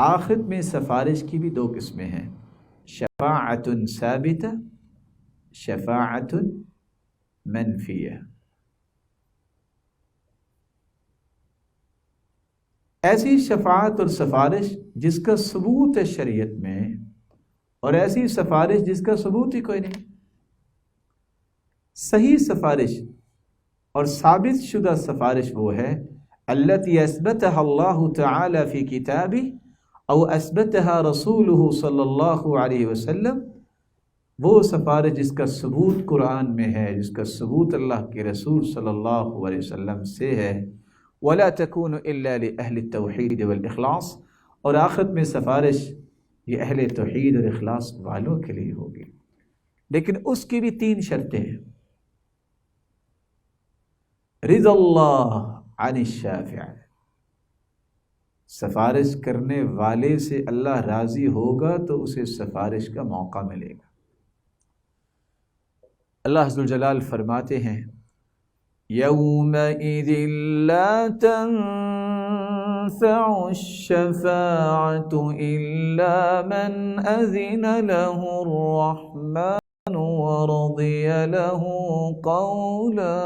آخرت میں سفارش کی بھی دو قسمیں ہیں، شفاعت ثابتہ، شفاعت منفیہ۔ ایسی شفاعت اور سفارش جس کا ثبوت ہے شریعت میں، اور ایسی سفارش جس کا ثبوت ہی کوئی نہیں۔ صحیح سفارش اور ثابت شدہ سفارش وہ ہے التي اثبتها اللہ تعالی فی کتابہ او اثبتها رسولہ صلی اللہ علیہ وسلم، وہ سفارش جس کا ثبوت قرآن میں ہے، جس کا ثبوت اللہ کے رسول صلی اللہ علیہ وسلم سے ہے۔ ولا تكون الا لاہل التوحید والاخلاص، اور آخرت میں سفارش یہ اہل توحید اور اخلاص والوں کے لیے ہوگی، لیکن اس کی بھی تین شرطیں ہیں۔ رضا اللہ عن الشافع، سفارش کرنے والے سے اللہ راضی ہوگا تو اسے سفارش کا موقع ملے گا۔ اللہ عز و جلال فرماتے ہیں یومئذ لا تنفع الشفاعة إلا من أذن له الرحمن ورضي له قولا،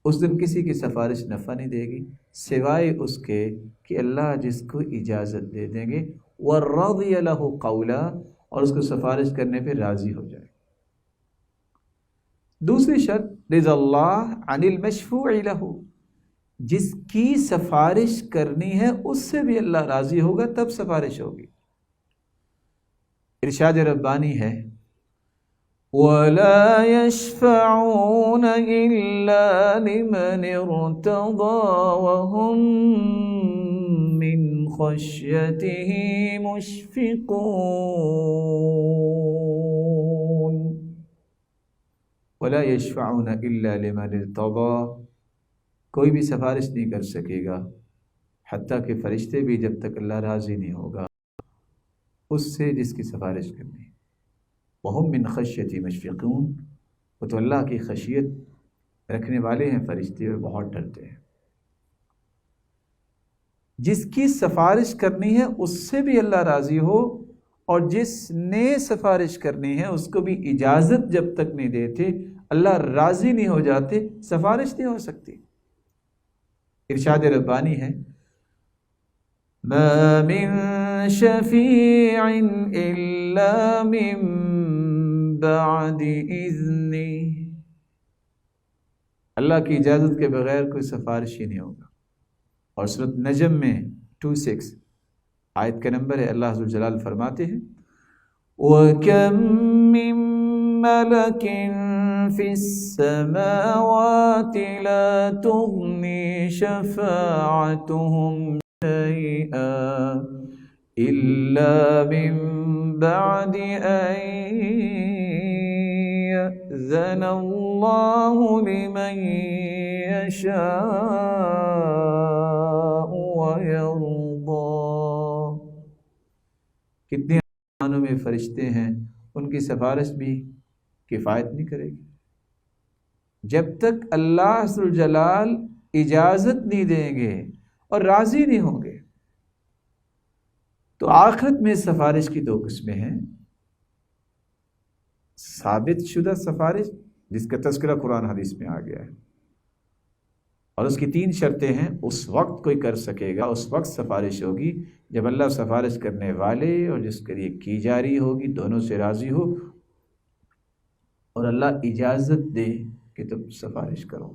اس دن کسی کی سفارش نفع نہیں دے گی سوائے اس کے کہ اللہ جس کو اجازت دے دیں گے، وَرَضِيَ لَهُ قَوْلًا، اور اس کو سفارش کرنے پہ راضی ہو جائے۔ دوسری شرط رضا اللہ عن المشفوع لہ، جس کی سفارش کرنی ہے اس سے بھی اللہ راضی ہوگا تب سفارش ہوگی۔ ارشاد ربانی ہے وَلَا يَشْفَعُونَ إِلَّا لِمَنِ ارْتَضَى وَهُمْ مِنْ خَشْيَتِهِ مُشْفِقُونَ۔ وَلَا يَشْفَعُونَ إِلَّا لِمَنِ ارْتَضَى، کوئی بھی سفارش نہیں کر سکے گا حتیٰ کہ فرشتے بھی جب تک اللہ راضی نہیں ہوگا اس سے جس کی سفارش کرنی۔ وَهُمْ مِنْ خَشْيَتِهِ مُشْفِقُونَ، وہ تو اللہ کی خشیت رکھنے والے ہیں فرشتے، اور بہت ڈرتے ہیں۔ جس کی سفارش کرنی ہے اس سے بھی اللہ راضی ہو، اور جس نے سفارش کرنی ہے اس کو بھی اجازت جب تک نہیں دیتے، اللہ راضی نہیں ہو جاتے، سفارش نہیں ہو سکتی۔ ارشاد ربانی ہے مَا مِن شَفِيعٍ إِلَّا مِن بَعْدِ إِذْنِهِ، اللہ کی اجازت کے بغیر کوئی سفارش ہی نہیں ہوگا۔ اور سورۃ نجم میں 26 آیت کا نمبر ہے، اللہ عز و جلال فرماتے ہیں وَكَم مِّن مَّلَكٍ فِي السَّمَاوَاتِ لَا تُغْنِي شَفَاعَتُهُمْ شَيْئًا إِلَّا مِن بَعْدِ أَن يَأْذَنَ اللَّهُ لِمَن يَشَاءُ وَيَرْضَىٰ۔ کتنے آسمانوں میں فرشتے ہیں، ان کی سفارش بھی کفایت نہیں کرے گی جب تک اللہ عز و جلال اجازت نہیں دیں گے اور راضی نہیں ہوں گے۔ تو آخرت میں سفارش کی دو قسمیں ہیں، ثابت شدہ سفارش جس کا تذکرہ قرآن حدیث میں آ گیا ہے، اور اس کی تین شرطیں ہیں۔ اس وقت کوئی کر سکے گا، اس وقت سفارش ہوگی جب اللہ سفارش کرنے والے اور جس کے لیے کی جا رہی ہوگی دونوں سے راضی ہو، اور اللہ اجازت دے کہ تم سفارش کرو۔